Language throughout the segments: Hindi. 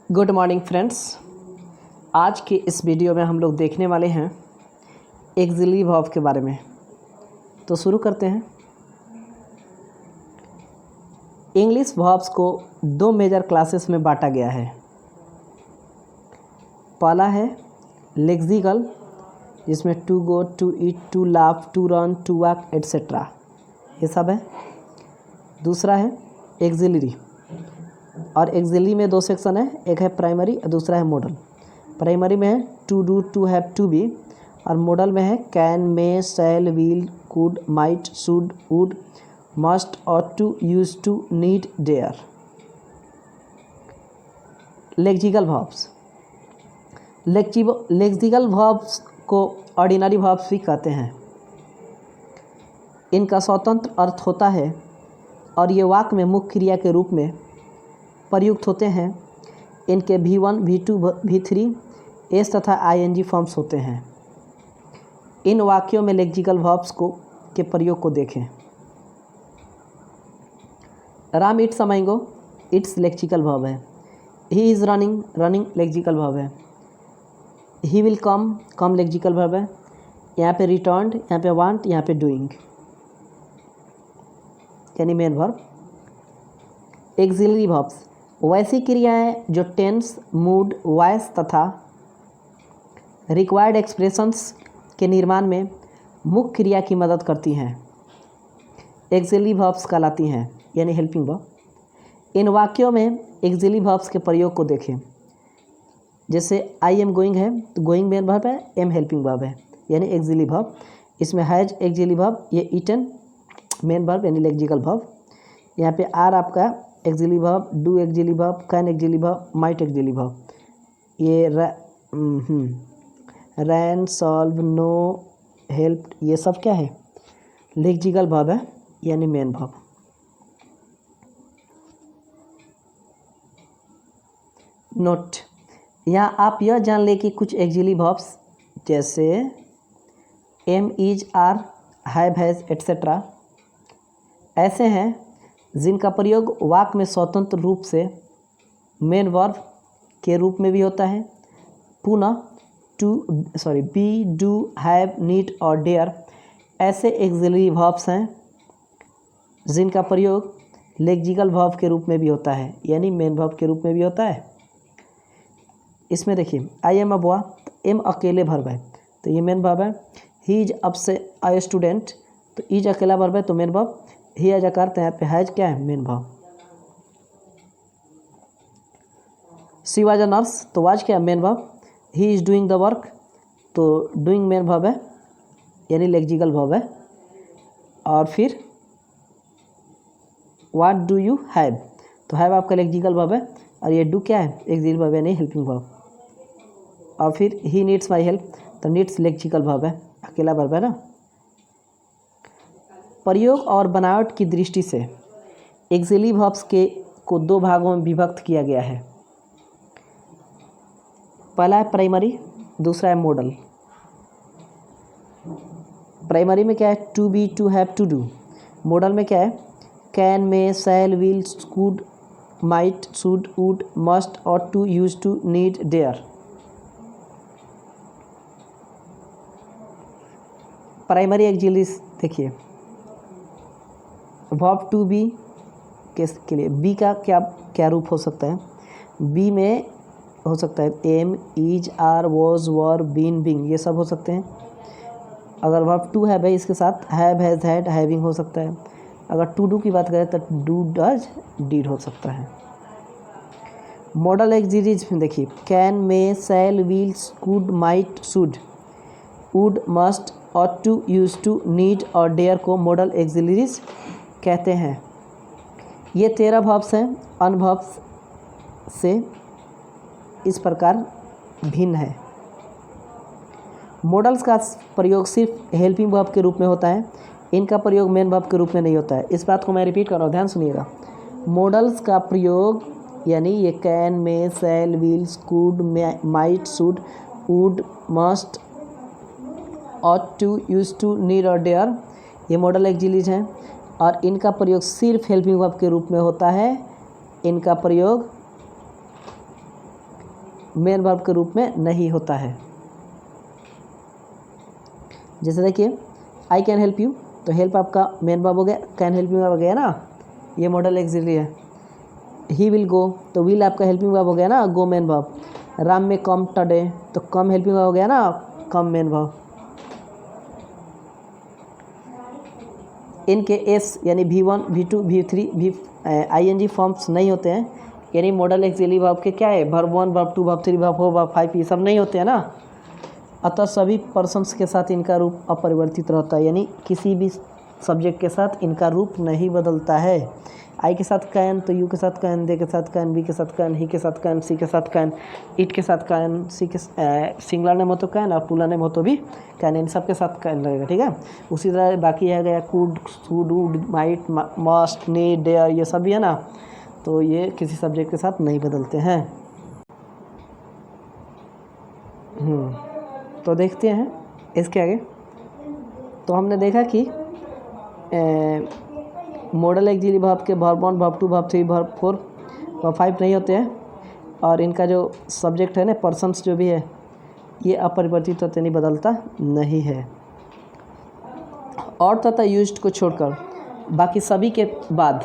Good morning friends. आज के इस वीडियो में हम लोग देखने वाले हैं एक्सिलरी वर्ब के बारे में। तो शुरू करते हैं। इंग्लिश वर्ब्स को दो मेजर क्लासेस में बांटा गया है। पहला है लेक्सिकल, जिसमें to go, to eat, to laugh, to run, to walk etcetera ये सब है। दूसरा है एक्सिलरी, और एक्सिलरी में दो सेक्शन है, एक है प्राइमरी और दूसरा है मॉडल। प्राइमरी में है to do, to have, to be, और मॉडल में है can, may, shall, will, could, might, should, would, must, ought to, use to, need, dare. Lexical verbs. Lexical verbs को ऑर्डिनरी वर्ब्स भी कहते हैं। इनका स्वतंत्र अर्थ होता है और ये वाक्य में मुख्य क्रिया के रूप में प्रयुक्त होते हैं। इनके V1, V2, V3, एस तथा ING फॉर्म्स होते हैं। इन वाक्यों में लेक्सिकल वर्ब्स के प्रयोग को देखें। Ram eats a mango, it's lexical verb है। He is running, running lexical verb है। He will come, come lexical verb है। यहाँ पे रिटर्न्ड, यहाँ पे वांट, यहाँ पे डूइंग, यानी मेन वर्ब। एक्सिलरी वर्ब्स वैसी क्रियाएं जो टेंस, मूड, वॉइस तथा रिक्वायर्ड एक्सप्रेशंस के निर्माण में मुख्य क्रिया की मदद करती हैं, एक्सिलरी वर्ब्स कहलाती हैं, यानी हेल्पिंग वर्ब। इन वाक्यों में एक्सिलरी वर्ब्स के प्रयोग को देखें। जैसे आई एम गोइंग है तो गोइंग मेन वर्ब है, एम हेल्पिंग वर्ब है, यानी एक्सिलरी वर्ब। इसमें हैज एक्सिलरी वर्ब, ये ईटन मेन वर्ब यानी लेक्सिकल वर्ब। यहाँ पे आर आपका axillary verb, do axillary verb, can axillary verb, might axillary verb. ये रैन, सॉल्व, नो, हेल्प, ये सब क्या है, लेक्सिकल वर्ब है, यानी मेन वर्ब। नोट, यहाँ आप यह जान लें कि कुछ एक्सिलरी वर्ब्स जैसे am, is, are, have, has etcetera ऐसे हैं जिनका प्रयोग वाक्य में स्वतंत्र रूप से मेन वर्ब के रूप में भी होता है। पुनः बी, डू, हैव, नीड और डेयर ऐसे एक्सिलरी वर्ब्स हैं जिनका प्रयोग लेक्सिकल वर्ब के रूप में भी होता है, यानी मेन वर्ब के रूप में भी होता है। इसमें देखिए I am a boy, am अकेले वर्ब है तो ये मेन वर्ब है। ही इज अ स्टूडेंट, तो इज अकेला वर्ब है तो main verb. He has a car, तो यहाँ पे हैज क्या है, main verb. She was a nurse, तो वाज क्या है, main verb. He is doing the work, तो डूइंग मेन वर्ब है, यानी लेक्सिकल वर्ब है। और फिर व्हाट डू यू हैव, तो हैव आपका लेक्सिकल वर्ब है, और ये डू क्या है, एक्सिलरी वर्ब यानी हेल्पिंग वर्ब। और फिर ही नीड्स माई हेल्प, तो नीड्स लेक्सिकल वर्ब है, अकेला वर्ब है ना। प्रयोग और बनावट की दृष्टि से एक्सिलरी वर्ब्स को दो भागों में विभक्त किया गया है। पहला है प्राइमरी, दूसरा है मॉडल। प्राइमरी में क्या है, to be, to have, to do. Model में क्या है, can, may, shall, will, could, might, should, would, must, ought to, use to, need, dare. Primary auxiliary देखिए, वर्ब टू बी के लिए बी का क्या क्या रूप हो सकता है। बी में हो सकता है am, is, are, was, were, been, being, ये सब हो सकते हैं। अगर वर्ब टू है भाई, इसके साथ हैव, हैज, हैड, हैविंग हो सकता है। अगर टू डू की बात करें तो डू, डज, डीड हो सकता है। मॉडल एक्सिलरीज में देखिए can, may, shall, will, could, might, should, would, must, ought to, use to, need और डेयर को मॉडल एक्सिलरीज कहते हैं। ये 13 वर्ब्स हैं, अन्य वर्ब्स से इस प्रकार भिन्न है। मॉडल्स का प्रयोग सिर्फ हेल्पिंग वर्ब के रूप में होता है, इनका प्रयोग मेन वर्ब के रूप में नहीं होता है। इस बात को मैं रिपीट कर रहा हूँ, ध्यान सुनिएगा। मॉडल्स का प्रयोग यानी ये can, may, shall, will, could, might, should, would, must, ought to, use to, need और डेयर, ये मॉडल एक्सिलरीज हैं, और इनका प्रयोग सिर्फ हेल्पिंग वर्ब के रूप में होता है। इनका प्रयोग मेन वर्ब के रूप में नहीं होता है। जैसे देखिए आई कैन हेल्प यू, तो हेल्प आपका मेन वर्ब हो गया, कैन हेल्प यू हो गया ना, ये मॉडल एक्सिलरी है। ही विल गो, तो विल आपका हेल्पिंग वर्ब हो गया ना, गो मेन वर्ब। राम में कम टडे, तो कम हेल्पिंग वर्ब हो गया ना, कम मेन वर्ब। इनके एस यानी V1, V2, V3, ING forms नहीं होते हैं, यानी मॉडल एक्सिलरी वर्ब के क्या है, verb 1, verb 2, verb 3, verb 4, verb 5, ये सब नहीं होते हैं ना। अतः सभी पर्सन्स के साथ इनका रूप अपरिवर्तित रहता है, यानी किसी भी सब्जेक्ट के साथ इनका रूप नहीं बदलता है। आई के साथ कैन, तो यू के साथ कैन, दे के साथ कैन, बी के साथ कैन, ही के साथ कैन, सी के साथ कैन, इट के साथ कैन, सी के सिंगुलर नेम हो तो कैन और प्लूरल नेम हो तो भी कैन, इन सब के साथ कैन लगेगा, ठीक है। उसी तरह बाकी है गया could, should, would, might, must, need, dare, ये सब भी है ना, तो ये किसी सब्जेक्ट के साथ नहीं बदलते हैं। तो देखते हैं इसके आगे। तो हमने देखा कि मॉडल एक्सिलरी वर्ब के verb 1, verb 2, verb 3, verb 4, verb 5 नहीं होते हैं, और इनका जो सब्जेक्ट है ना, पर्सन्स जो भी है, ये अपरिवर्तित होते नहीं, बदलता नहीं है। और तथा यूज्ड को छोड़कर बाकी सभी के बाद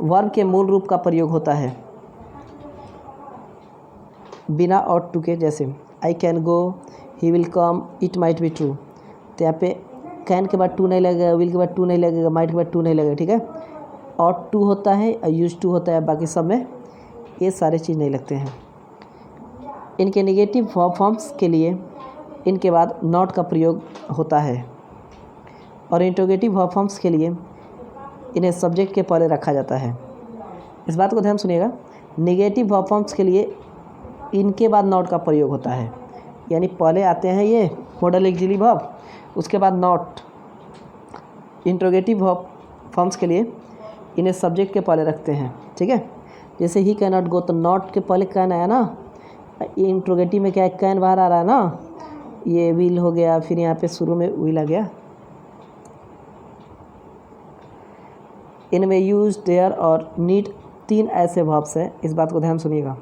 वर्ब के मूल रूप का प्रयोग होता है बिना और टू के। जैसे I can go, he will come, it might be true, तो यहाँ पे कैन के बाद टू नहीं लगेगा, विल के बाद टू नहीं लगेगा, माइट के बाद टू नहीं लगेगा, ठीक है। और टू होता है और यूज टू होता है, बाकी सब में ये सारे चीज़ नहीं लगते हैं। इनके नेगेटिव वर्ब फॉर्म्स के लिए इनके बाद नॉट का प्रयोग होता है, और इंट्रोगेटिव वर्ब फॉर्म्स के लिए इन्हें सब्जेक्ट के पहले रखा जाता है। इस बात को ध्यान सुनिएगा, नेगेटिव वर्ब फॉर्म्स के लिए इनके बाद नॉट का प्रयोग होता है, यानी पहले आते हैं ये मॉडल एक्सिलरी वर्ब, उसके बाद नॉट। इंट्रोगेटिव वर्ब फॉर्म्स के लिए इन्हें सब्जेक्ट के पहले रखते हैं, ठीक है। जैसे ही कैन नॉट गो, तो नॉट के पहले कैन आया ना, इंट्रोगेटिव में क्या है, कैन बाहर आ रहा है ना, ये विल हो गया, फिर यहाँ पे शुरू में विल आ गया। इनमें यूज, डेयर और नीड 3 ऐसे वर्ब्स हैं, इस बात को ध्यान सुनिएगा।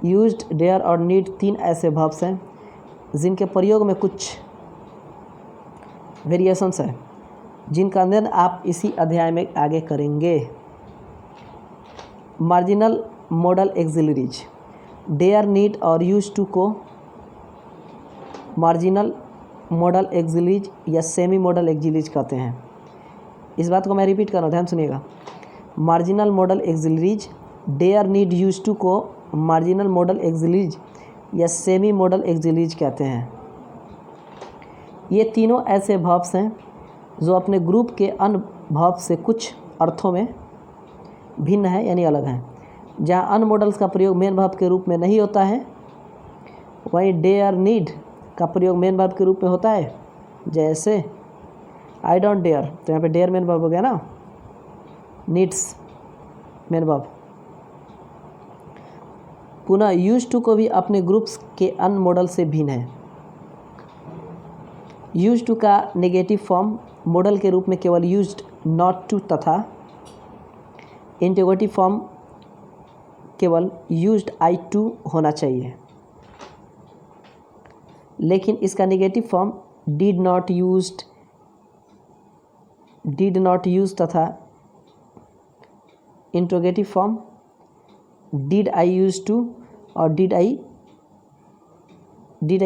यूज्ड, डेयर और नीड 3 ऐसे वर्ब्स हैं जिनके प्रयोग में कुछ वेरिएशंस है, जिनका अध्ययन आप इसी अध्याय में आगे करेंगे। Marginal modal auxiliaries, dare, need और यूज टू को मार्जिनल मॉडल एक्सिलरीज या सेमी मॉडल एक्सिलरीज कहते हैं। इस बात को मैं रिपीट कर रहा हूँ, ध्यान सुनिएगा। Marginal modal auxiliaries, dare, need, used to को मार्जिनल मॉडल एक्सिलरीज या सेमी मॉडल एक्सिलरीज कहते हैं। ये तीनों ऐसे वर्ब्स हैं जो अपने ग्रुप के अन्य वर्ब्स से कुछ अर्थों में भिन्न है, यानी अलग हैं। जहाँ अन्य मॉडल्स का प्रयोग मेन वर्ब के रूप में नहीं होता है, वहीं डेयर, नीड का प्रयोग मेन वर्ब के रूप में होता है। जैसे आई डोंट डेयर, तो यहाँ पे डेयर मेन वर्ब हो गया ना, नीड्स मेन वर्ब। पुनः यूज टू को भी अपने ग्रुप्स के अन्य मॉडल से भिन्न है। यूज टू का नेगेटिव फॉर्म मॉडल के रूप में केवल यूज्ड, नॉट टू तथा इंट्रोगेटिव फॉर्म केवल यूज्ड, आई टू होना चाहिए, लेकिन इसका नेगेटिव फॉर्म डिड नॉट यूज्ड तथा interrogative form did I use to और डिड आई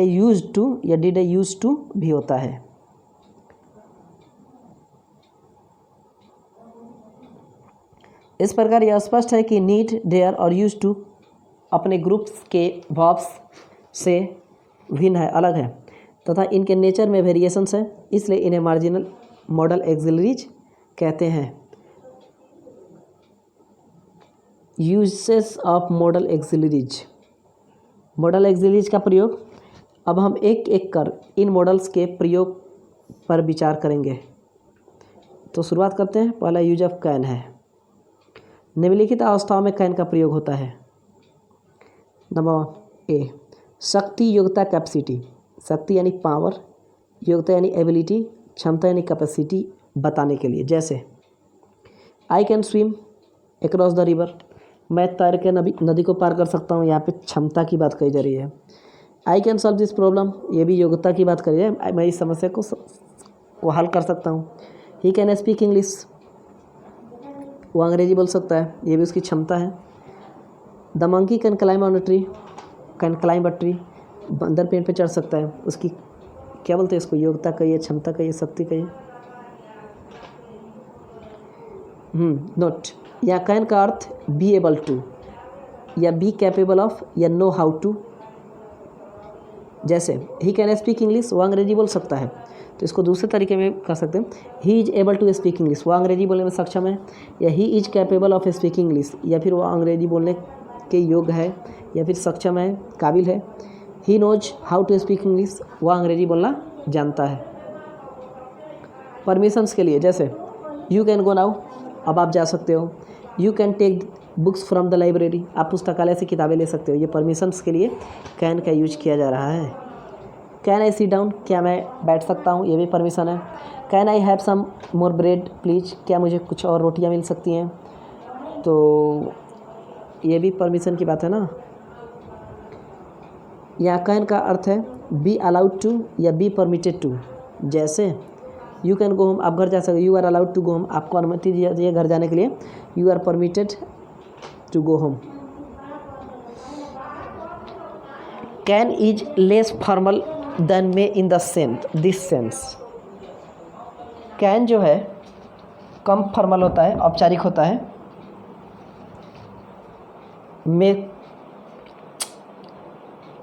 यूज टू या डिड आई यूज टू भी होता है। इस प्रकार यह स्पष्ट है कि नीड, डेयर और यूज टू अपने ग्रुप्स के वर्ब्स से भिन्न है, अलग है, तथा इनके नेचर में वेरिएशंस है, इसलिए इन्हें मार्जिनल मॉडल एक्सिलरीज कहते हैं। Uses of model auxiliaries, model auxiliaries का प्रयोग। अब हम एक एक कर इन मॉडल्स के प्रयोग पर विचार करेंगे। तो शुरुआत करते हैं। पहला यूज ऑफ कैन है। निम्नलिखित अवस्थाओं में कैन का प्रयोग होता है। नंबर ए, शक्ति, योग्यता, कैपेसिटी। शक्ति यानी पावर, योग्यता यानी एबिलिटी, क्षमता यानी कैपेसिटी बताने के लिए। जैसे I can swim across the river, मैं तैर के नदी को पार कर सकता हूँ, यहाँ पे क्षमता की बात कही जा रही है। I can solve this problem, ये भी योग्यता की बात करी है, मैं इस समस्या को वो हल कर सकता हूँ। ही कैन स्पीक इंग्लिश, वो अंग्रेजी बोल सकता है, ये भी उसकी क्षमता है। The monkey can climb on a tree, can climb a tree, बंदर पेड़ पे चढ़ सकता है, उसकी क्या बोलते हैं इसको, योग्यता कहिए, क्षमता कहिए, शक्ति कहिए। नोट, या कैन का अर्थ बी एबल टू, या बी कैपेबल ऑफ, या नो हाउ टू। जैसे ही कैन स्पीक इंग्लिश, वो अंग्रेजी बोल सकता है, तो इसको दूसरे तरीके में कर सकते हैं, he is able to speak English, वो अंग्रेजी बोलने में सक्षम है, या he is capable of speaking English, या फिर वो अंग्रेजी बोलने के योग्य है या फिर सक्षम है, काबिल है। He knows how to speak English, वह अंग्रेजी बोलना जानता है। परमिशंस के लिए जैसे यू कैन गो नाउ, अब आप जा सकते हो। You can take books from the library, आप पुस्तकालय से किताबें ले सकते हो। ये परमिशंस के लिए कैन का यूज किया जा रहा है। कैन आई सिट डाउन, क्या मैं बैठ सकता हूँ, ये भी परमिशन है। Can I have some more bread please, क्या मुझे कुछ और रोटियाँ मिल सकती हैं, तो ये भी परमिशन की बात है ना। यहाँ कैन का अर्थ है बी अलाउड टू या बी परमिटेड टू। जैसे यू कैन गो होम, आप घर जा सकते, you are allowed to go home, आपको अनुमति दी जाती है घर जाने के लिए, you are permitted to go home. Can is less formal than may in this sense, can जो है कम फॉर्मल होता है, औपचारिक होता है।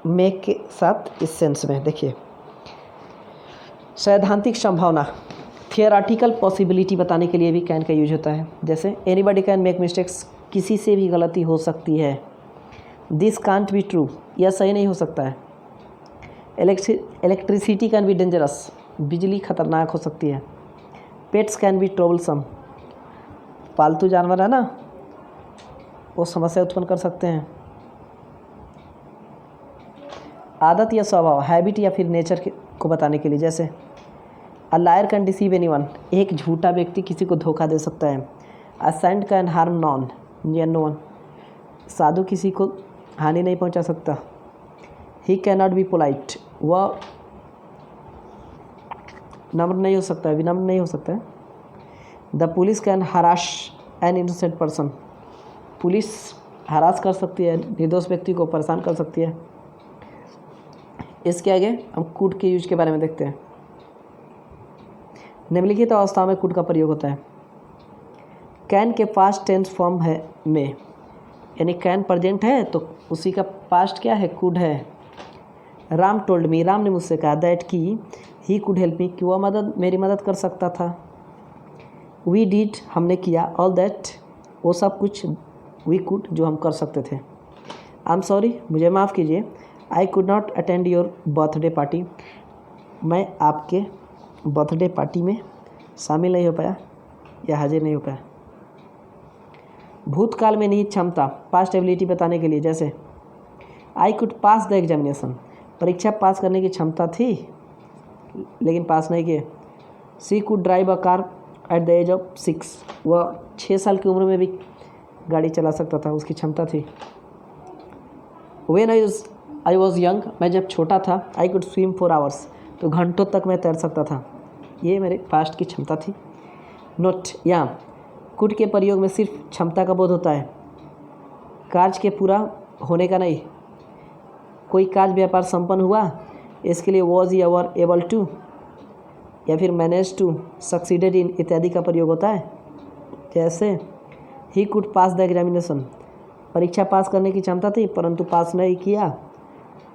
मे के साथ इस सेंस में देखिए, सैद्धांतिक संभावना, थियोरेटिकल पॉसिबिलिटी बताने के लिए भी कैन का यूज होता है। जैसे एनीबडी कैन मेक मिस्टेक्स, किसी से भी गलती हो सकती है। दिस कांट बी ट्रू, यह सही नहीं हो सकता है। इलेक्ट्रिसिटी कैन बी डेंजरस, बिजली खतरनाक हो सकती है। पेट्स कैन बी ट्रबलसम, पालतू जानवर है ना, वो समस्या उत्पन्न कर सकते हैं। आदत या स्वभाव, हैबिट या फिर नेचर को बताने के लिए, जैसे a liar can deceive anyone, एक झूठा व्यक्ति किसी को धोखा दे सकता है। A saint can harm no one, साधु किसी को हानि नहीं पहुंचा सकता। He can not be polite, वह नम्र नहीं हो सकता है, विनम्र नहीं हो सकता है। The police can harass an innocent person, police harass कर सकती है, निर्दोष व्यक्ति को परेशान कर सकती है। इसके आगे हम कुड के यूज के बारे में देखते हैं। निम्नलिखित अवस्थाओं में कुड का प्रयोग होता है। कैन के पास्ट टेंस फॉर्म है में, यानी कैन प्रेजेंट है तो उसी का पास्ट क्या है, कुड है। राम टोल्ड मी, राम ने मुझसे कहा, दैट कि ही कुड हेल्प मी, कि वह मेरी मदद कर सकता था। वी डिड, हमने किया। ऑल दैट, वो सब कुछ। वी कुड, जो हम कर सकते थे। आई एम सॉरी, मुझे माफ़ कीजिए। I could not attend your birthday party, मैं आपके बर्थडे पार्टी में शामिल नहीं हो पाया या हाजिर नहीं हो पाया। भूतकाल में निहित क्षमता, पास्ट एबिलिटी बताने के लिए, जैसे I could pass the examination, परीक्षा पास करने की क्षमता थी लेकिन पास नहीं किए। She could drive a car at the age of 6, वह 6 साल की उम्र में भी गाड़ी चला सकता था, उसकी क्षमता थी। व्हेन आई वॉज यंग, मैं जब छोटा था, आई कुड स्विम 4 आवर्स, तो घंटों तक मैं तैर सकता था, ये मेरे पास्ट की क्षमता थी। नोट, यहाँ कुड के प्रयोग में सिर्फ क्षमता का बोध होता है, कार्य के पूरा होने का नहीं। कोई कार्य व्यापार संपन्न हुआ, इसके लिए was he ever able to या फिर मैनेज टू, सक्सीडेड इन इत्यादि का प्रयोग होता है। जैसे he could pass the examination, परीक्षा पास करने की क्षमता थी परंतु पास नहीं किया,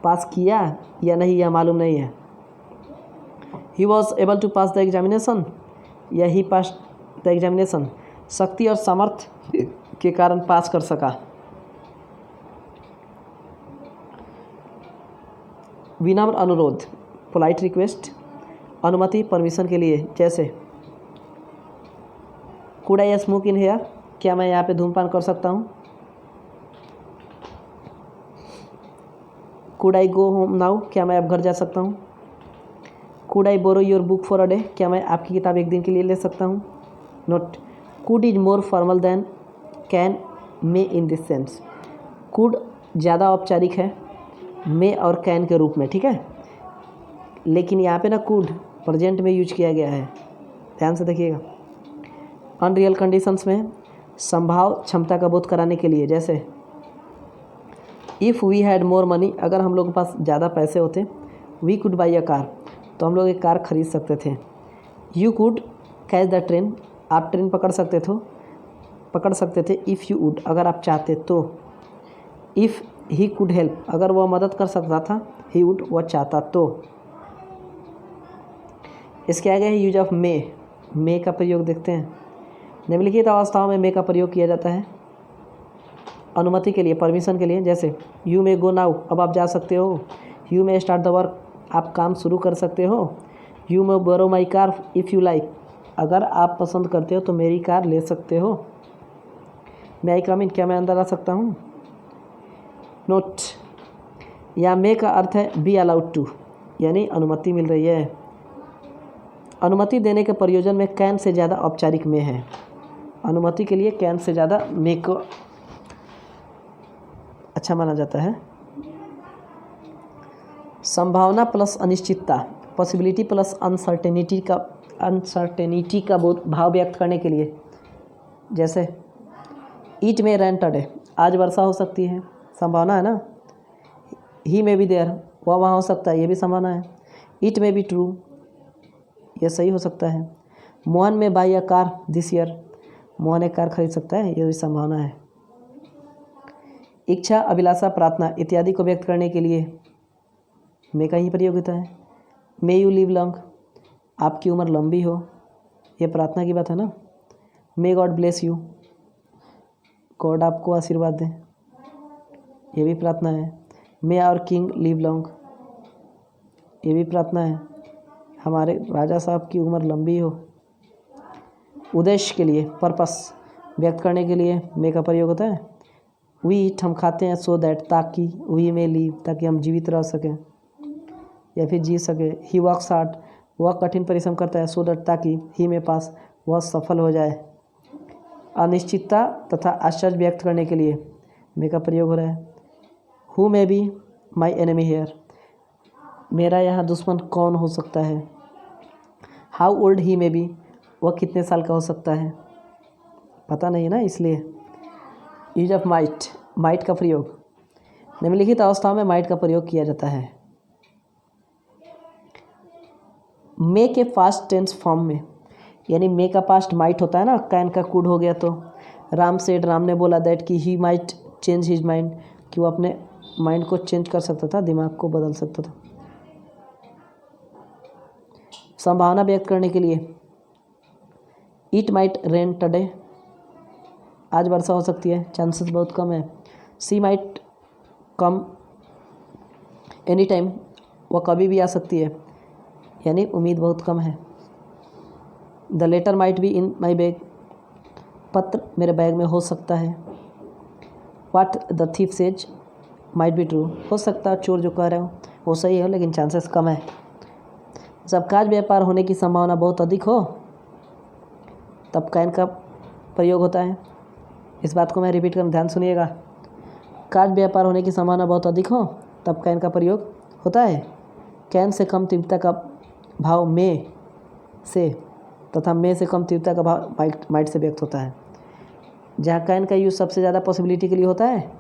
पास किया या नहीं यह मालूम नहीं है। He was able to pass the examination या ही पास द एग्जामिनेशन, शक्ति और सामर्थ्य के कारण पास कर सका। विनम्र अनुरोध, पोलाइट रिक्वेस्ट, अनुमति परमिशन के लिए, जैसे could I smoke in here, क्या मैं यहाँ पे धूमपान कर सकता हूँ। Could I go home now, क्या मैं अब घर जा सकता हूँ। Could I borrow your book for a day, क्या मैं आपकी किताब एक दिन के लिए ले सकता हूँ। Note, could is more formal than can may in this sense. Could ज़्यादा औपचारिक है मे और कैन के रूप में, ठीक है, लेकिन यहाँ पे ना कुड प्रेजेंट में यूज किया गया है, ध्यान से देखिएगा। अनरियल कंडीशंस में संभाव क्षमता का बोध कराने के लिए, जैसे if we had more money, अगर हम लोग के पास ज़्यादा पैसे होते, we could buy a car, तो हम लोग एक कार खरीद सकते थे। You could catch the train, आप ट्रेन पकड़ सकते थे। इफ़ यू वुड, अगर आप चाहते तो। इफ़ ही कुड हेल्प, अगर वह मदद कर सकता था, ही वुड, वह चाहता तो। इसके आगे है यूज ऑफ मे का प्रयोग देखते हैं। निम्नलिखित अवस्थाओं में मे का प्रयोग किया जाता है अनुमति के लिए, परमिशन के लिए, जैसे यू मे गो नाउ, अब आप जा सकते हो। You may start the work, आप काम शुरू कर सकते हो। You may borrow my car if you like, अगर आप पसंद करते हो तो मेरी कार ले सकते हो। मे आई कम इन, क्या मैं अंदर आ सकता हूँ। नोट, या मे का अर्थ है बी अलाउड टू, यानी अनुमति मिल रही है। अनुमति देने के प्रयोजन में कैन से ज़्यादा औपचारिक मे है। अनुमति के लिए कैन से ज़्यादा मे को अच्छा माना जाता है। संभावना प्लस अनिश्चितता, पॉसिबिलिटी प्लस अनसर्टेनिटी का भाव व्यक्त करने के लिए, जैसे इट मे रेन टुडे, आज वर्षा हो सकती है, संभावना है ना। ही मे बी देयर, वह वहाँ हो सकता है, ये भी संभावना है। इट मे बी ट्रू, यह सही हो सकता है। मोहन में by a car this year, Mohan एक कार खरीद सकता है, यह भी संभावना है। इच्छा, अभिलाषा, प्रार्थना इत्यादि को व्यक्त करने के लिए मे का ही प्रयोग होता है। मे यू लिव लॉन्ग, आपकी उम्र लंबी हो, यह प्रार्थना की बात है ना। May God bless you, God आपको आशीर्वाद दें, यह भी प्रार्थना है। मे आवर किंग लिव लॉन्ग, ये भी प्रार्थना है, हमारे राजा साहब की उम्र लंबी हो। उद्देश्य के लिए, पर्पस व्यक्त करने के लिए मे का प्रयोग होता है। वी ईट, हम खाते हैं, सो दैट, ताकि, वी मे लीव, ताकि हम जीवित रह सकें या फिर जी सके। ही वर्क्स हार्ड, वह कठिन परिश्रम करता है, सो दैट, ताकि, ही में पास, वह सफल हो जाए। अनिश्चितता तथा आश्चर्य व्यक्त करने के लिए मे का प्रयोग हो रहा है। Who may be my enemy here, मेरा यहाँ दुश्मन कौन हो सकता है। How old he may be, वह कितने साल का हो सकता है, पता नहीं ना, इसलिए। यूज ऑफ माइट का प्रयोग, निम्नलिखित अवस्थाओं में माइट का प्रयोग किया जाता है। मे के पास्ट टेंस फॉर्म में, यानी मे का पास्ट माइट होता है ना, कैन का कुड हो गया तो। राम सेड, राम ने बोला, दैट कि he might change his mind, कि वो अपने माइंड को चेंज कर सकता था, दिमाग को बदल सकता था। संभावना व्यक्त करने के लिए इट माइट रेन टुडे, आज वर्षा हो सकती है, चांसेस बहुत कम है। सी माइट कम एनी टाइम, वह कभी भी आ सकती है, यानी उम्मीद बहुत कम है। The letter might be in my bag, पत्र मेरे बैग में हो सकता है। What the thief says might be true, हो सकता है चोर जो कह रहे हो वो सही हो, लेकिन चांसेस कम है। जब काज व्यापार होने की संभावना बहुत अधिक हो तब कैन का प्रयोग होता है। इस बात को मैं रिपीट कर, ध्यान सुनिएगा। काज व्यापार होने की संभावना बहुत अधिक हो तब कैन का प्रयोग होता है। कैन से कम तीव्रता का भाव मे से तथा मे से कम तीव्रता का भाव माइट से व्यक्त होता है। जहाँ कैन का यूज़ सबसे ज़्यादा पॉसिबिलिटी के लिए होता है,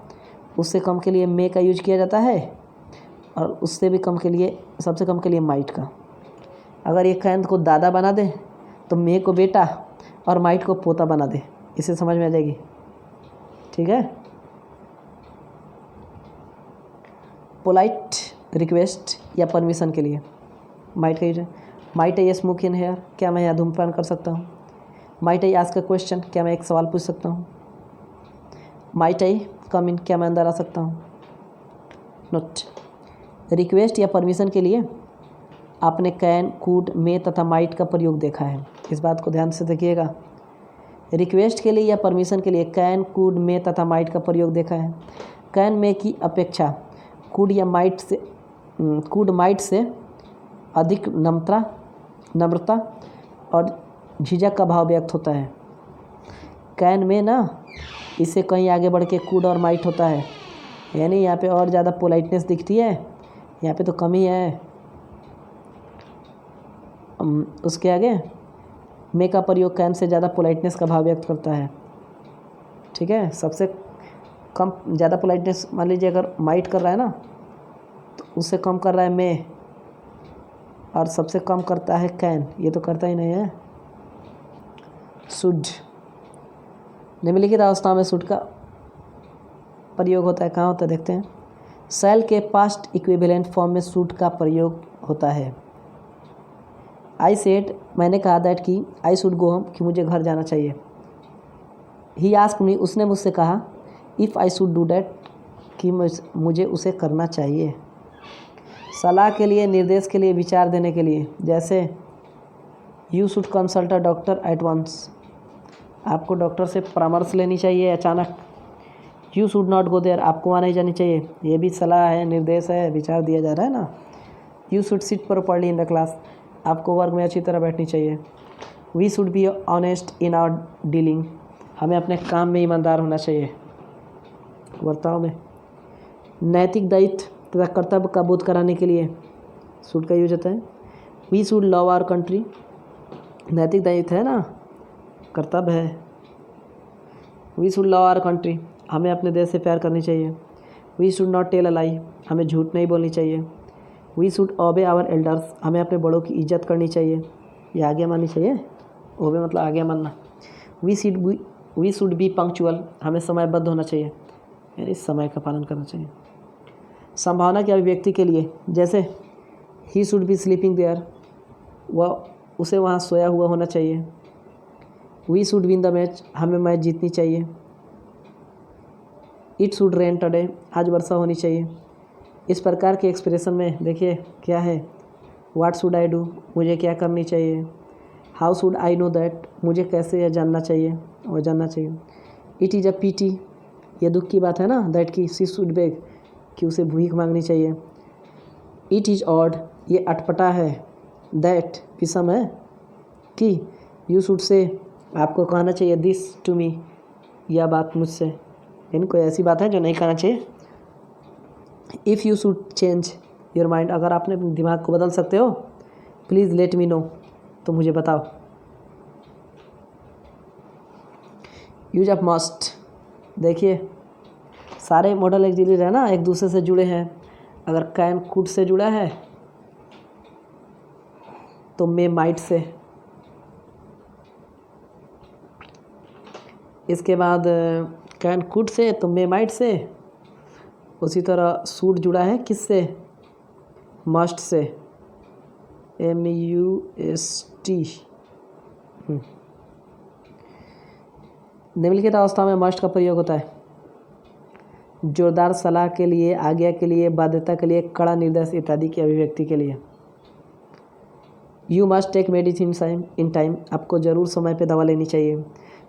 उससे कम के लिए मे का यूज किया जाता है, और उससे भी कम के लिए, सबसे कम के लिए माइट का। अगर ये कैन को दादा बना दे तो मे को बेटा और माइट को पोता बना दे, इसे समझ में आ जाएगी, ठीक है। पोलाइट रिक्वेस्ट या परमिशन के लिए माइट का यूज है। Might I smoke in here, क्या मैं यहाँ धूम्रपान कर सकता हूँ। Might I ask a question, क्या मैं एक सवाल पूछ सकता हूँ। माइट आई कम इन, क्या मैं अंदर आ सकता हूँ। नोट, रिक्वेस्ट या परमिशन के लिए आपने कैन, कुड, मे तथा माइट का प्रयोग देखा है, इस बात को ध्यान से देखिएगा। रिक्वेस्ट के लिए या परमिशन के लिए कैन, कुड, मे तथा माइट का प्रयोग देखा है। कैन, मे की अपेक्षा कुड माइट से अधिक नम्रता और झिझक का भाव व्यक्त होता है। कैन में ना इससे कहीं आगे बढ़ के कुड और माइट होता है, यानी यहाँ पे और ज़्यादा पोलाइटनेस दिखती है, यहाँ पे तो कम ही है। उसके आगे मे का प्रयोग कैन से ज़्यादा पोलाइटनेस का भाव व्यक्त करता है। ठीक है, सबसे कम ज़्यादा पोलाइटनेस मान लीजिए अगर माइट कर रहा है ना, तो उससे कम कर रहा है मे, और सबसे कम करता है कैन, ये तो करता ही नहीं है। शुड, निम्नलिखित अवस्था में शुड का प्रयोग होता है, कहाँ होता है देखते हैं। शैल के पास्ट इक्विवेलेंट फॉर्म में शुड का प्रयोग होता है। आई सेड, मैंने कहा दैट कि आई शुड गो होम, कि मुझे घर जाना चाहिए। ही आस्क्ड मी, उसने मुझसे कहा, if I should do that, कि मुझे उसे करना चाहिए। सलाह के लिए, निर्देश के लिए, विचार देने के लिए, जैसे you should consult a doctor at once, आपको डॉक्टर से परामर्श लेनी चाहिए अचानक। You should not go there, आपको वहाँ नहीं जानी चाहिए, ये भी सलाह है, निर्देश है, विचार दिया जा रहा है ना। You should sit properly in the class, आपको वर्ग में अच्छी तरह बैठनी चाहिए। We should be honest in our dealing, हमें अपने काम में ईमानदार होना चाहिए, वर्ताव में। नैतिक दायित्व तथा कर्तव्य का बोध कराने के लिए शुड का यूज होता है। We should love our country, नैतिक दायित्व है ना, कर्तव्य है। We should love our country, हमें अपने देश से प्यार करनी चाहिए। We should not tell a lie, हमें झूठ नहीं बोलनी चाहिए। We should obey our elders, हमें अपने बड़ों की इज्जत करनी चाहिए या आज्ञा माननी चाहिए। ओबे मतलब आज्ञा मानना। वी शुड बी पंक्चुअल, हमें समयबद्ध होना चाहिए, यानी समय का पालन करना चाहिए। संभावना की अभिव्यक्ति के लिए, जैसे he should be sleeping there, वह उसे वहाँ सोया हुआ होना चाहिए। We should win the match, हमें मैच जीतनी चाहिए। इट शुड रेन टुडे, आज वर्षा होनी चाहिए। इस प्रकार के एक्सप्रेशन में देखिए क्या है, व्हाट शुड आई डू, मुझे क्या करनी चाहिए। How should I know that, मुझे कैसे यह जानना चाहिए और जानना चाहिए। इट इज़ अ पीटी, ये दुख की बात है ना, दैट की सी शुड बेग, कि उसे भीख मांगनी चाहिए। इट इज़ ऑड, ये अटपटा है। दैट विषम है, कि यू शुड से, आपको कहना चाहिए दिस टू मी, यह बात मुझसे, यानी कोई ऐसी बात है जो नहीं कहना चाहिए। If you should change your mind, अगर आपने अपने दिमाग को बदल सकते हो, प्लीज़ लेट मी नो, तो मुझे बताओ। यूज ऑफ मस्ट, देखिए सारे मॉडल एक्सिलरी है ना, एक दूसरे से जुड़े हैं। अगर कैन कुड से जुड़ा है तो मे माइट से, इसके बाद कैन कुड से तो मे माइट से, उसी तरह सूट जुड़ा है किससे, मस्ट से, MUST। निम्नलिखित अवस्था में मस्ट का प्रयोग होता है जोरदार सलाह के लिए, आज्ञा के लिए, बाध्यता के लिए, कड़ा निर्देश इत्यादि की अभिव्यक्ति के लिए। You must take medicine in time, आपको ज़रूर समय पे दवा लेनी चाहिए।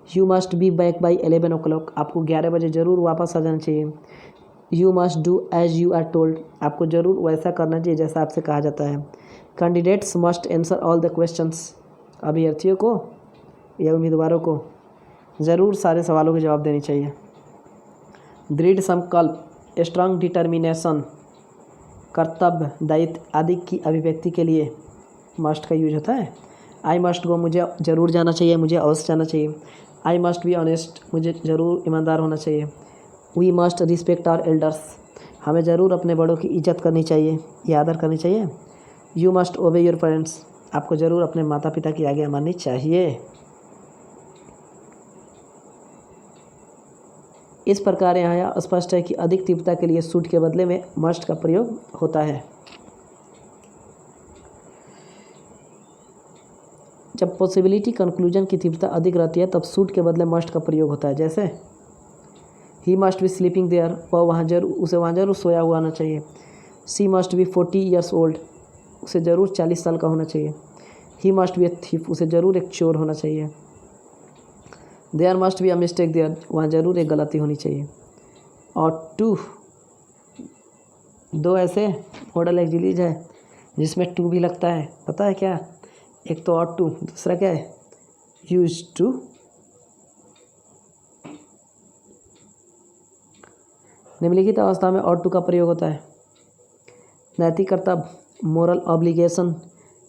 You must be back by 11 o'clock, आपको 11 बजे ज़रूर वापस आ जाना चाहिए। You must do as you are told, आपको ज़रूर वैसा करना चाहिए जैसा आपसे कहा जाता है। Candidates must answer all the questions, अभ्यर्थियों को या उम्मीदवारों को ज़रूर सारे सवालों के जवाब देने चाहिए। दृढ़ संकल्प, स्ट्रांग डिटर्मिनेशन, कर्तव्य, दायित्व आदि की अभिव्यक्ति के लिए मस्ट का यूज होता है। आई मस्ट गो, मुझे ज़रूर जाना चाहिए, मुझे अवश्य जाना चाहिए। आई मस्ट बी ऑनेस्ट, मुझे ज़रूर ईमानदार होना चाहिए। We must respect our elders, हमें ज़रूर अपने बड़ों की इज्जत करनी चाहिए या आदर करनी चाहिए। यू मस्ट ओबे योर पेरेंट्स, आपको ज़रूर अपने माता पिता की आज्ञा माननी चाहिए। इस प्रकार यहाँ यह स्पष्ट है कि अधिक तीव्रता के लिए शुड के बदले में मस्ट का प्रयोग होता है। जब पॉसिबिलिटी कंक्लूजन की तीव्रता अधिक रहती है तब शुड के बदले मस्ट का प्रयोग होता है। जैसे he must be sleeping there, वह वहाँ जरूर, उसे वहाँ जरूर सोया हुआ होना चाहिए। सी मस्ट बी 40 years old, उसे ज़रूर 40 साल का होना चाहिए। He must be a thief, उसे ज़रूर एक चोर होना चाहिए। There must be a mistake there, वहाँ ज़रूर एक गलती होनी चाहिए। और टू, दो ऐसे मॉडल एक्सिलरीज है जिसमें टू भी लगता है, पता है क्या? एक तो ऑट टू, दूसरा क्या है? Use to. निम्नलिखित अवस्था में और टू का प्रयोग होता है। नैतिक कर्तव्य मोरल ऑब्लिगेशन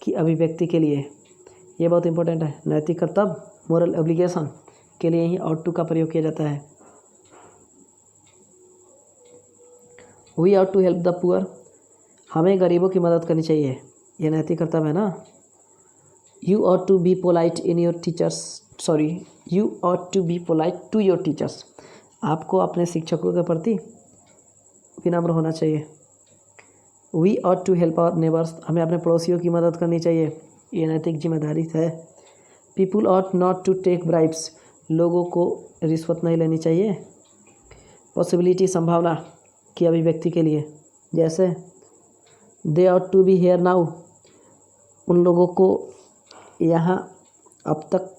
की अभिव्यक्ति के लिए, ये बहुत इंपॉर्टेंट है। नैतिक कर्तव्य मोरल ऑब्लिगेशन के लिए ही और टू का प्रयोग किया जाता है। We ought to help the poor, हमें गरीबों की मदद करनी चाहिए, ये नैतिक कर्तव्य है ना। You ought to be polite in your teachers, sorry you ought to be polite to your teachers, आपको अपने शिक्षकों के प्रति विनम्र होना चाहिए। We ought to help our neighbours, हमें अपने पड़ोसियों की मदद करनी चाहिए, ये नैतिक जिम्मेदारी है। People ought not to take bribes, लोगों को रिश्वत नहीं लेनी चाहिए। पॉसिबिलिटी संभावना की अभिव्यक्ति के लिए, जैसे they ought to be here now, उन लोगों को यहाँ अब तक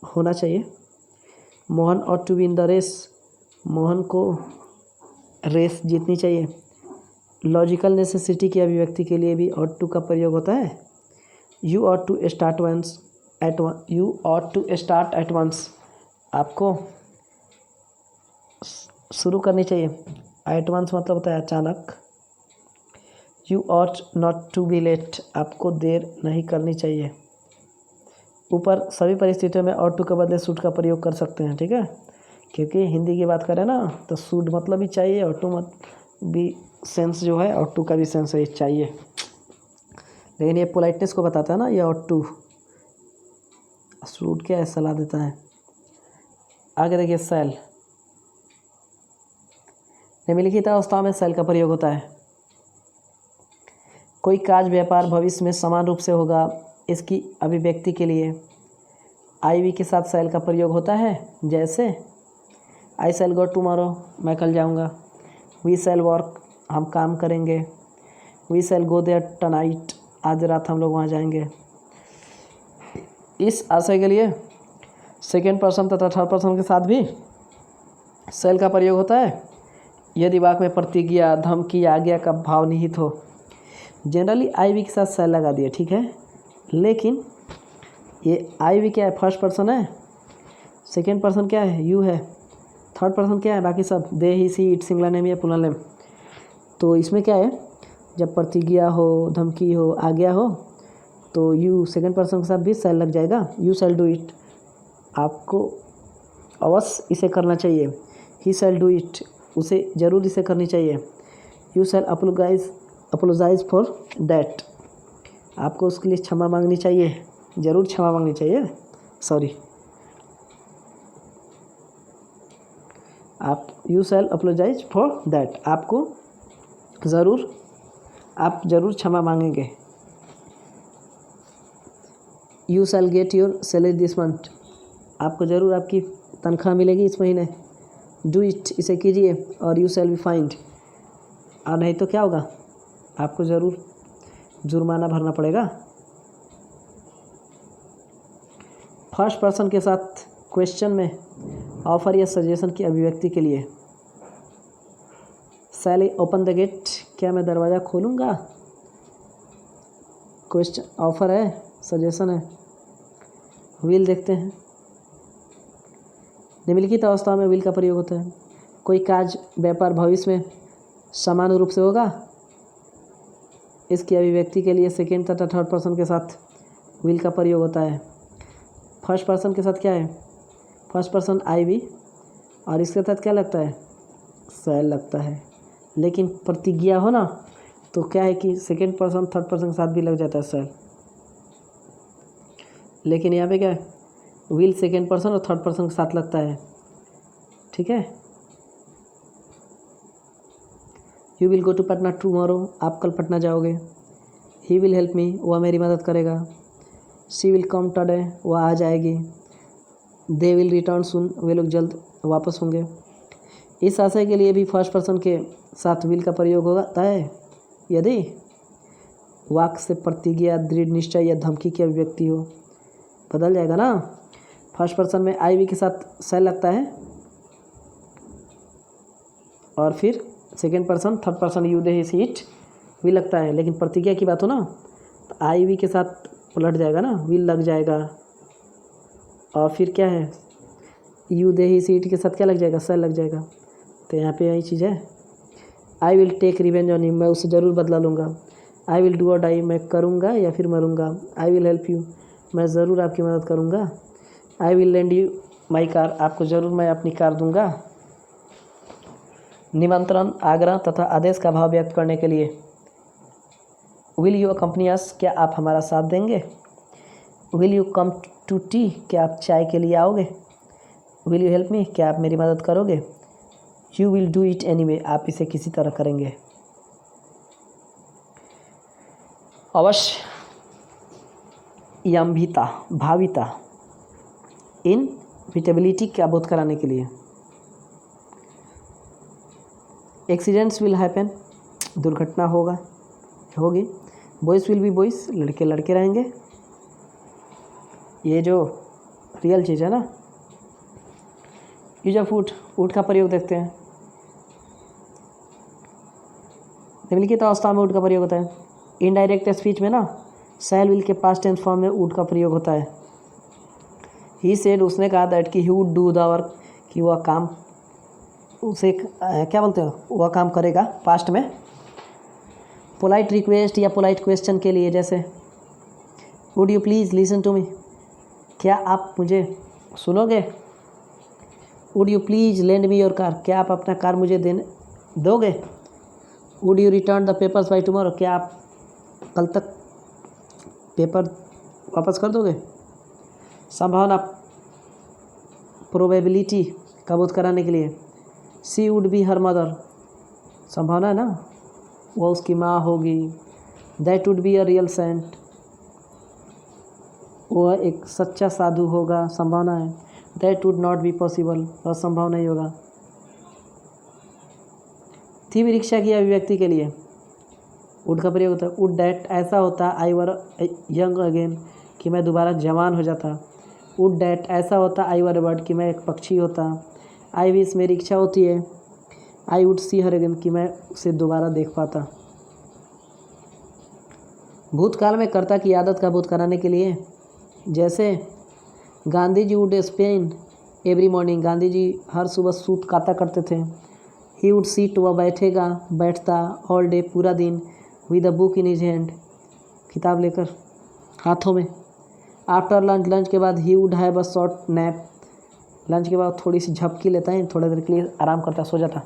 होना चाहिए। Mohan ought to be in the race, Mohan को रेस जीतनी चाहिए। लॉजिकल नेसेसिटी की अभिव्यक्ति के लिए भी ऑट टू का प्रयोग होता है। You ought to start once you ought to start at once, आपको शुरू करनी चाहिए। एट वंस मतलब होता है अचानक। You ought not to be late, आपको देर नहीं करनी चाहिए। ऊपर सभी परिस्थितियों में ऑट टू के बदले शुड का प्रयोग कर सकते हैं, ठीक है, क्योंकि हिंदी की बात करें ना तो शुड मतलब भी चाहिए, ऑट टू मत भी सेंस जो है, ऑट टू का भी सेंस है चाहिए, लेकिन ये पोलाइटनेस को बताता है ना, ये ऑट टू। शुड क्या है, सलाह देता है। आगे देखिए सेल, निम्नलिखित अवस्था में सेल का प्रयोग होता है। कोई कार्य व्यापार भविष्य में समान रूप से होगा, इसकी अभिव्यक्ति के लिए आई वी के साथ सेल का प्रयोग होता है। जैसे आई सेल गो टुमारो, मैं कल जाऊंगा। वी सेल वर्क, हम काम करेंगे। We cell go there tonight, आज रात हम लोग वहाँ जाएंगे। इस आशय के लिए सेकेंड पर्सन तथा थर्ड पर्सन के साथ भी सेल का प्रयोग होता है यदि वाक्य में प्रतिज्ञा, धमकी, आज्ञा का भाव निहित हो। जनरली आई वी के साथ सेल लगा दिए, ठीक है, लेकिन ये आई वी क्या है, फर्स्ट पर्सन है, सेकेंड पर्सन क्या है, यू है, थर्ड पर्सन क्या है, बाकी सब दे, he, she, it singular name या प्लूरल नेम। तो इसमें क्या है, जब प्रतिज्ञा हो, धमकी हो, आज्ञा हो, तो यू सेकेंड पर्सन के साथ भी सेल लग जाएगा। यू शैल डू इट, आपको अवश्य इसे करना चाहिए। ही शैल डू इट, उसे ज़रूर इसे करनी चाहिए। You shall apologise for that, आपको उसके लिए क्षमा मांगनी चाहिए, ज़रूर क्षमा मांगनी चाहिए, सॉरी। आप you shall apologise for that, आपको आप ज़रूर क्षमा मांगेंगे। You shall get your salary this month, आपको ज़रूर आपकी तनख्वाह मिलेगी इस महीने। डू इट, इसे कीजिए। और यू शैल बी फाइंड, और नहीं तो क्या होगा, आपको ज़रूर जुर्माना भरना पड़ेगा। फर्स्ट पर्सन के साथ क्वेश्चन में ऑफर या सजेशन की अभिव्यक्ति के लिए शैल आई ओपन द गेट, क्या मैं दरवाज़ा खोलूँगा, क्वेश्चन ऑफर है, सजेशन है। विल देखते हैं, निम्नलिखित अवस्था में विल का प्रयोग होता है। कोई कार्य व्यापार भविष्य में समान रूप से होगा, इसकी अभिव्यक्ति के लिए सेकेंड तथा थर्ड पर्सन के साथ विल का प्रयोग होता है। फर्स्ट पर्सन के साथ क्या है, फर्स्ट पर्सन आई वी, और इसके साथ क्या लगता है, शैल लगता है। लेकिन प्रतिज्ञा हो ना तो क्या है कि सेकेंड पर्सन थर्ड पर्सन के साथ भी लग जाता है शैल, लेकिन यहाँ पे क्या है, विल सेकेंड पर्सन और थर्ड पर्सन के साथ लगता है, ठीक है। You will go to Patna tomorrow, आप कल पटना जाओगे। ही विल हेल्प मी, वह मेरी मदद करेगा। शी विल कम टुडे, वह आ जाएगी। दे विल रिटर्न सून, वे लोग जल्द वापस होंगे। इस आशय के लिए भी फर्स्ट पर्सन के साथ विल का प्रयोग होता है यदि वाक्य से प्रतिज्ञा, दृढ़ निश्चय या धमकी की अभिव्यक्ति हो। बदल जाएगा ना, फर्स्ट पर्सन में आई वी के साथ शैल लगता है, और फिर second person third person you they, he, she, it will लगता है। लेकिन प्रतिज्ञा की बात हो ना तो आई वी के साथ पलट जाएगा ना, विल लग जाएगा, और फिर क्या है, you they, he, she, it के साथ क्या लग जाएगा, शैल लग जाएगा। तो यहाँ पे यही चीज़ है, I will take revenge on him, मैं उससे ज़रूर बदला लूँगा। I will do or die, मैं करूँगा या फिर मरूँगा। आई विल हेल्प यू, मैं ज़रूर आपकी मदद करूँगा। I will lend you my car, आपको ज़रूर मैं अपनी कार दूँगा। निमंत्रण, आग्रह तथा आदेश का भाव व्यक्त करने के लिए विल यू अकम्पनी अस, क्या आप हमारा साथ देंगे। Will you come to tea, क्या आप चाय के लिए आओगे। विल यू हेल्प मी, क्या आप मेरी मदद करोगे। You will do it any way, आप इसे किसी तरह करेंगे। अवश्य, यम्भिता, भाविता, इनविटेबिलिटी का बोध कराने के लिए। एक्सीडेंट्स विल हैपन, दुर्घटना होगी। बॉयज़ विल बी बॉयज़, लड़के लड़के रहेंगे। ये जो रियल चीज़ है ना। यूज ऑफ ऊँट का प्रयोग देखते हैं। निम्नलिखित अवस्था में ऊँट का प्रयोग होता है। इनडायरेक्ट स्पीच में ना शैल विल के पास्ट टेंस फॉर्म में ऊँट का प्रयोग होता है। ही सेड, उसने कहा दैट कि he would do the work, कि वह काम उसे क्या बोलते हो, वह काम करेगा पास्ट में। पोलाइट रिक्वेस्ट या पोलाइट क्वेश्चन के लिए जैसे would you please listen to me, क्या आप मुझे सुनोगे। Would you please lend me your car, क्या आप अपना कार मुझे देने दोगे। Would you return the papers by tomorrow, क्या आप कल तक पेपर वापस कर दोगे। संभावना, प्रोबेबिलिटी का बोध कराने के लिए she would be her mother, संभावना है ना वह उसकी माँ होगी। That would be a real saint, वह एक सच्चा साधु होगा, संभावना है। That would not be possible, वह संभव नहीं होगा। थी रिक्शा की अभिव्यक्ति के लिए वुड का प्रयोग होता है। वुड डैट, ऐसा होता आई वर यंग अगेन, कि मैं दोबारा जवान हो जाता। वुड डैट, ऐसा होता आई वर ए बर्ड, कि मैं एक पक्षी होता। आई विश, मेरी इच्छा होती है। I would see her again, कि मैं उसे दोबारा देख पाता। भूतकाल में कर्ता की आदत का बोध कराने के लिए जैसे Gandhi ji would spin every morning, Gandhi ji हर सुबह सूत काता करते थे। ही वुड सीट, वह बैठता ऑल डे, पूरा दिन। With a book in his hand, किताब लेकर हाथों में। आफ्टर लंच, लंच के बाद ही would have a short nap, lunch के बाद थोड़ी सी झपकी लेता है, थोड़ी देर के लिए आराम करता, सो जाता।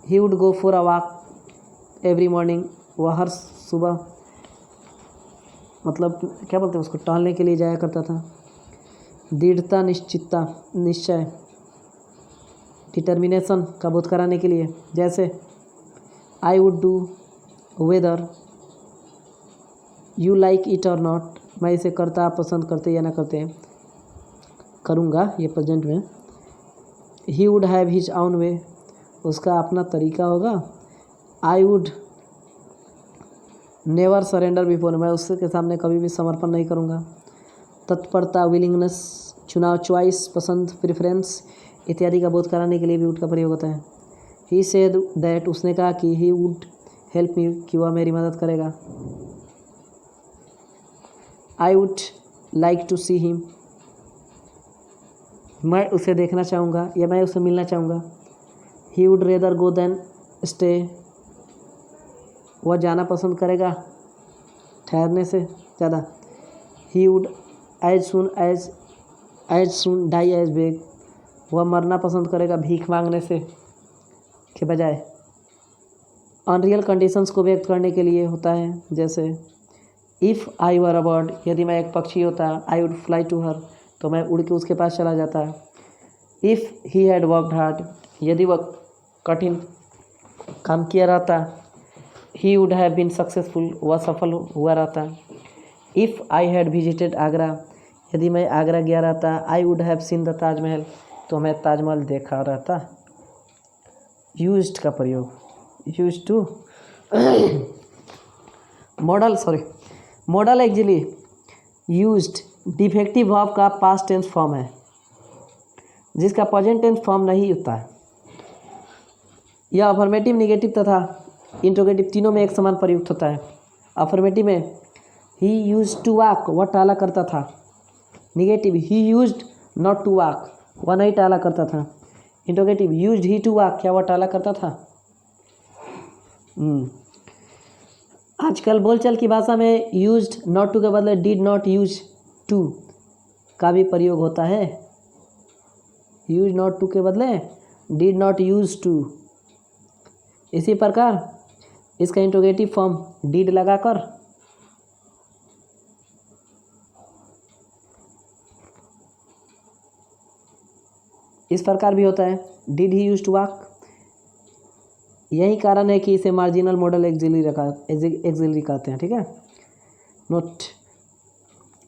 He would go for a walk every morning, वह हर सुबह मतलब क्या बोलते हैं उसको, टहलने के लिए जाया करता था। दृढ़ता, निश्चितता, निश्चय, डिटर्मिनेशन का बोध कराने के लिए जैसे I would do whether you like it और नॉट, मैं इसे करता, आप पसंद करते या ना करते, करूँगा, ये प्रेजेंट में। ही would have his own way, उसका अपना तरीका होगा। I would never surrender before, मैं उसके सामने कभी भी समर्पण नहीं करूँगा। तत्परता, विलिंगनेस, चुनाव, चॉइस, पसंद, प्रेफरेंस इत्यादि का बोध कराने के लिए भी वुड का प्रयोग होता है। ही सेड दैट, उसने कहा कि ही वुड हेल्प मी, कि वह मेरी मदद करेगा। I would like to see him, मैं उसे देखना चाहूँगा या मैं उसे मिलना चाहूँगा। He would rather go than stay, वह जाना पसंद करेगा ठहरने से ज़्यादा। He would as soon die as beg, वह मरना पसंद करेगा भीख मांगने से के बजाय। अनरियल कंडीशंस को व्यक्त करने के लिए होता है जैसे if I were a bird, यदि मैं एक पक्षी होता, I would fly to her, तो मैं उड़ के उसके पास चला जाता। If he had worked hard, यदि वह कठिन काम किया रहता, he would have been successful, वह सफल हुआ रहता। If I had visited Agra, यदि मैं आगरा गया रहता, I would have seen the Taj Mahal, तो मैं ताजमहल देखा रहता। यूज्ड का प्रयोग, used to. Modal actually used defective verb का पास्ट टेंस फॉर्म है जिसका प्रेजेंट टेंस फॉर्म नहीं होता है। यह अफर्मेटिव, निगेटिव तथा इंट्रोगेटिव तीनों में एक समान प्रयुक्त होता है। अफर्मेटिव में ही यूज्ड टू वॉक, वह टाला करता था। Negative, he used not to walk, वह नहीं टाला करता था। Interrogative, used he to walk, क्या वह टाला करता था। आजकल बोलचाल की भाषा में यूज्ड नॉट टू के बदले डिड नॉट यूज टू का भी प्रयोग होता है। यूज नॉट टू के बदले डिड नॉट यूज टू। इसी प्रकार इसका इंट्रोगेटिव फॉर्म डिड लगाकर इस प्रकार भी होता है, did he use to walk. यही कारण है कि इसे मार्जिनल मॉडल एक्सिलरी कहते हैं। ठीक है। नोट,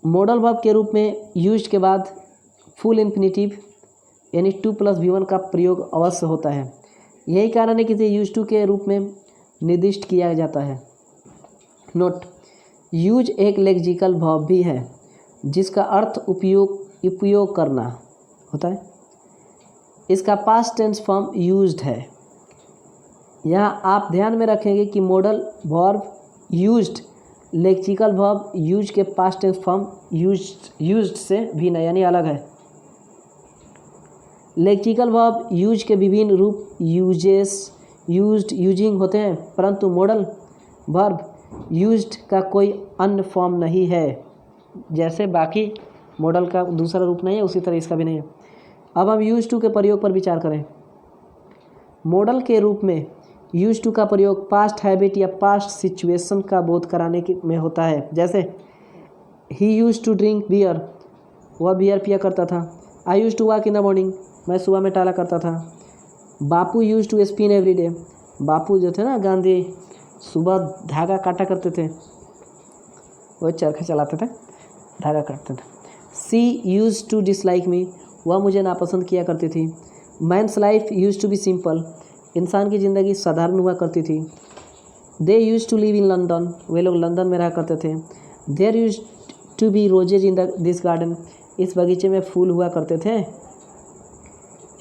मॉडल वर्ब के रूप में यूज के बाद फुल इन्फिनिटिव यानी 2+V1 का प्रयोग अवश्य होता है। यही कारण है कि इसे यूज टू के रूप में निर्दिष्ट किया जाता है। नोट, यूज एक लेक्सिकल वर्ब भी है जिसका अर्थ उपयोग करना होता है। इसका पास्ट टेंस फॉर्म यूज्ड है। यहाँ आप ध्यान में रखेंगे कि modal verb used lexical verb use के पास्ट टेंस फॉर्म यूज्ड से भिन्न यानी अलग है। लेक्सिकल वर्ब यूज के विभिन्न रूप यूजेस, यूज्ड, यूजिंग होते हैं, परंतु मॉडल वर्ब यूज्ड का कोई अन्य फॉर्म नहीं है। जैसे बाकी मॉडल का दूसरा रूप नहीं है उसी तरह इसका भी नहीं है। अब हम यूज टू के प्रयोग पर विचार करें। मॉडल के रूप में यूज टू का प्रयोग पास्ट हैबिट या पास्ट सिचुएशन का बोध कराने में होता है। जैसे he use to drink beer, वह बियर पिया करता था। I use to walk in the morning, मैं सुबह में टहला करता था। Bapu use to spin every day, Bapu जो थे ना गांधी, सुबह धागा काटा करते थे, वो चरखा चलाते थे, धागा काटते थे। She used to dislike me, वह मुझे नापसंद किया करती थी। Man's life used to be simple, इंसान की ज़िंदगी साधारण हुआ करती थी। They used to live in London, वे लोग लंदन में रहा करते थे। There used to be roses in this garden, इस बगीचे में फूल हुआ करते थे।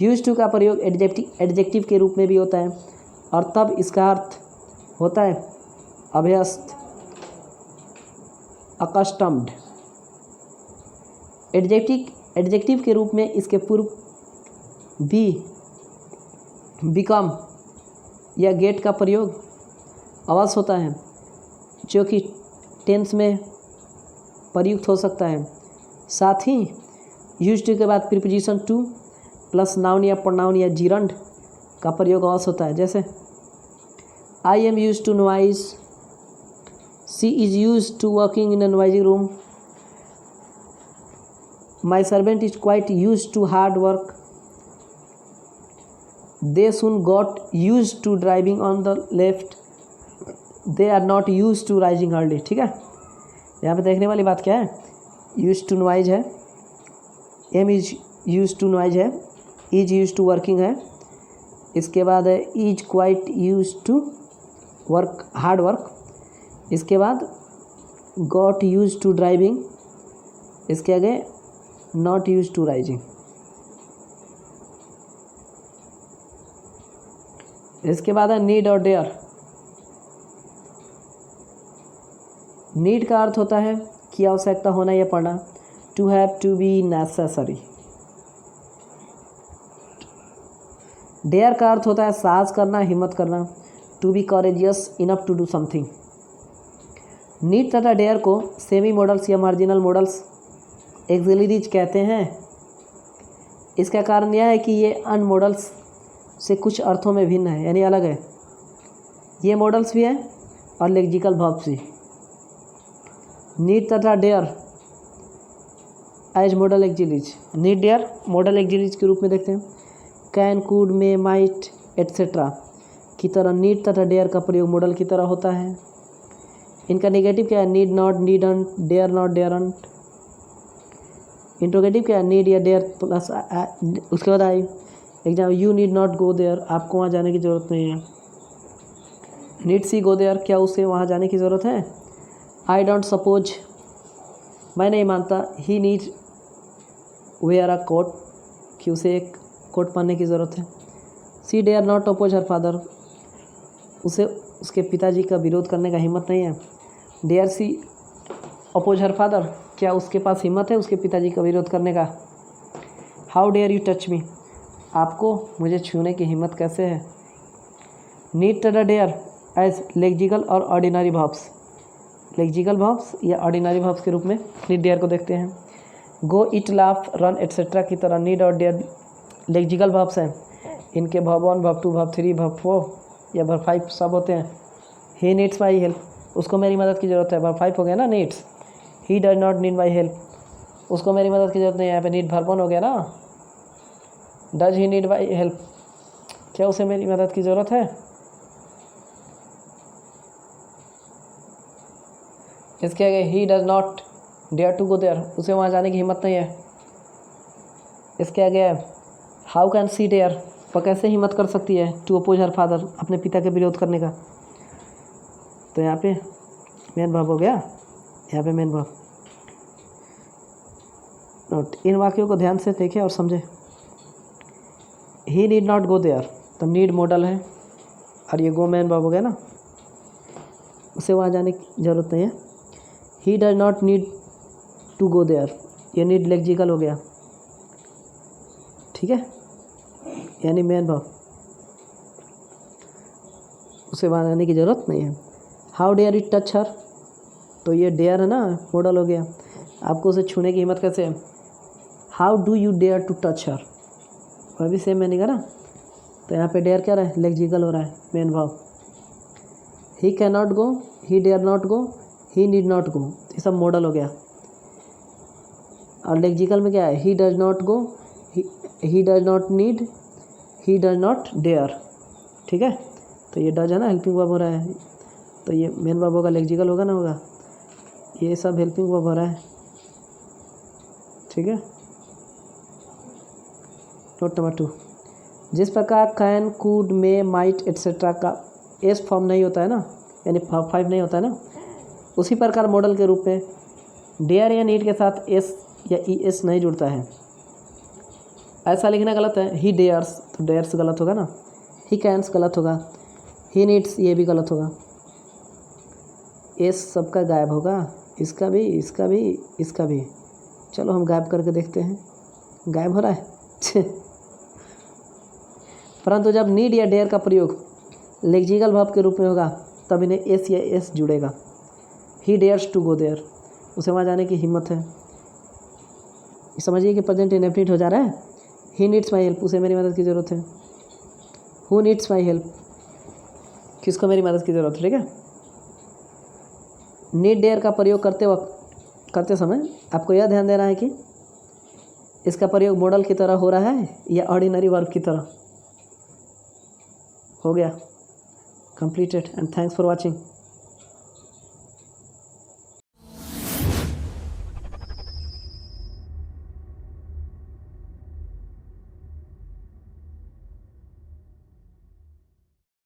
यूज टू का प्रयोग एडजेक्टिव के रूप में भी होता है और तब इसका अर्थ होता है अभ्यस्त, अकस्टम्ड। एडजेक्टिव के रूप में इसके पूर्व बी, बिकम या गेट का प्रयोग अवश्य होता है जो कि टेंस में प्रयुक्त हो सकता है। साथ ही यूज टू के बाद प्रीपोजिशन टू प्लस नाउन या प्रोनाउन या जीरंड का प्रयोग अवश्य होता है। जैसे I am use to noise, she is use to working in a noisy room, my servant is quite use to hard work, they soon got use to driving on the left, they are not use to rising early. ठीक है। यहाँ पे देखने वाली बात क्या है, यूज टू नॉइज है, am is use to noise है, इज यूज टू वर्किंग है, इसके बाद है is quite use to work hard work, इसके बाद गॉट यूज टू ड्राइविंग, इसके आगे नॉट यूज टू राइजिंग। इसके बाद है नीड और डेयर। नीड का अर्थ होता है कि आवश्यकता होना या पड़ना, to have, to be, necessary. Dare का अर्थ होता है साहस करना, हिम्मत करना, to be courageous enough to do something. Need तथा डेयर को सेमी मॉडल्स या मार्जिनल मॉडल्स एक्सिलरीज कहते हैं। इसका कारण यह है कि ये अन्य मॉडल्स से कुछ अर्थों में भिन्न है यानी अलग है। ये मॉडल्स भी हैं और लेक्सिकल वर्ब्स भी। नीड तथा dare as modal auxiliaries. Need dare modal auxiliaries के रूप में देखते हैं। Can, could, may, might etcetera की तरह नीड तथा डेयर का प्रयोग मॉडल की तरह होता है। इनका नेगेटिव क्या है, need not, needn't, dare not, daren't. Interrogative क्या है, नीड या डेयर प्लस उसके बाद आई example, you need not go there, आपको वहाँ जाने की ज़रूरत नहीं है। नीड सी गो देयर, क्या उसे वहाँ जाने की ज़रूरत है। आई डोंट सपोज, मैं नहीं मानता। He need wear a coat, कि उसे एक कोट पहनने की ज़रूरत है। She dare not oppose her father, उसे उसके पिताजी का विरोध करने का हिम्मत नहीं है। डेयर सी अपोज हर फादर, क्या उसके पास हिम्मत है उसके पिताजी का विरोध करने का। How dare you touch me, आपको मुझे छूने की हिम्मत कैसे है। नीड तथा डेयर एज लेक्सिकल और ऑर्डिनरी वर्ब्स, लेक्सिकल वर्ब्स या ऑर्डिनरी वर्ब्स के रूप में नीड डेयर को देखते हैं। Go, eat, laugh, run etcetera की तरह नीड और डेयर लेक्सिकल वर्ब्स हैं। इनके वर्ब 1, वर्ब 2, वर्ब 3, वर्ब 4 या वर्ब 5 सब होते हैं। ही नीड्स माई हेल्प, उसको मेरी मदद की ज़रूरत है, वर्ब 5 हो गया ना needs. He does not need my help, उसको मेरी मदद की ज़रूरत नहीं है, यहाँ पे नीड वर्ब 1 हो गया ना। Does he need my help, क्या उसे मेरी मदद की ज़रूरत है? इसके आगे he does not dare to go there, उसे वहाँ जाने की हिम्मत नहीं है। इसके आगे हाउ कैन सी डेयर, वह कैसे हिम्मत कर सकती है टू अपोज हर फादर, अपने पिता के विरोध करने का। तो यहाँ पे मेन वर्ब हो गया, यहाँ पे मेन वर्ब। नोट, इन वाक्यों को ध्यान से देखें और समझें। ही नीड नॉट गो देयर, तो नीड मॉडल है और ये गो मेन वर्ब हो गया ना, उसे वहाँ जाने की ज़रूरत नहीं है। He does not need to go there, ये नीड लेक्सिकल हो गया, ठीक है, यानी मेन वर्ब, उसे वहाँ जाने की ज़रूरत नहीं है। How dare it touch her, तो ये डेयर है ना, मॉडल हो गया, आपको उसे छूने की हिम्मत कैसे है। How do you dare to touch her, वह भी सेम मैंने कहा ना, तो यहाँ पे डेयर क्या रहा है, लेक्सिकल हो रहा है, main verb. He can not go, he dare not go, he need not go, ये सब मॉडल हो गया। और लेक्सिकल में क्या है, he does not go, he does not need, he does not dare, ठीक है। तो ये डज है ना, हेल्पिंग वर्ब हो रहा है, तो ये मेन वर्ब होगा, लेक्सिकल होगा ना, होगा, ये सब हेल्पिंग वर्ब हो रहा है, ठीक है। नोट नंबर 2, जिस प्रकार can, could, may, might etcetera का एस फॉर्म नहीं होता है ना, यानी 5 नहीं होता है ना, उसी प्रकार मॉडल के रूप में डेयर या नीड के साथ एस या ई एस नहीं जुड़ता है। ऐसा लिखना गलत है, ही डेयर्स, तो डेयर्स गलत होगा ना, ही कैन्स गलत होगा, ही नीड्स ये भी गलत होगा, एस सबका गायब होगा, इसका भी, इसका भी, इसका भी। चलो हम गायब करके देखते हैं, गायब हो रहा है परंतु जब नीड या डेयर का प्रयोग लेक्सिकल वर्ब के रूप में होगा तब इन्हें एस या एस जुड़ेगा। ही डेयर्स टू गो देयर, उसे वहाँ जाने की हिम्मत है। समझिए कि प्रेजेंट इंडेफिनिट हो जा रहा है। ही नीड्स माई हेल्प, उसे मेरी मदद की ज़रूरत है। हु नीड्स माई हेल्प, किसको मेरी मदद की ज़रूरत है, ठीक है। नीड डेयर का प्रयोग करते समय आपको यह ध्यान देना है कि इसका प्रयोग मॉडल की तरह हो रहा है या ऑर्डिनरी वर्ब की तरह। हो गया, completed, and thanks for watching.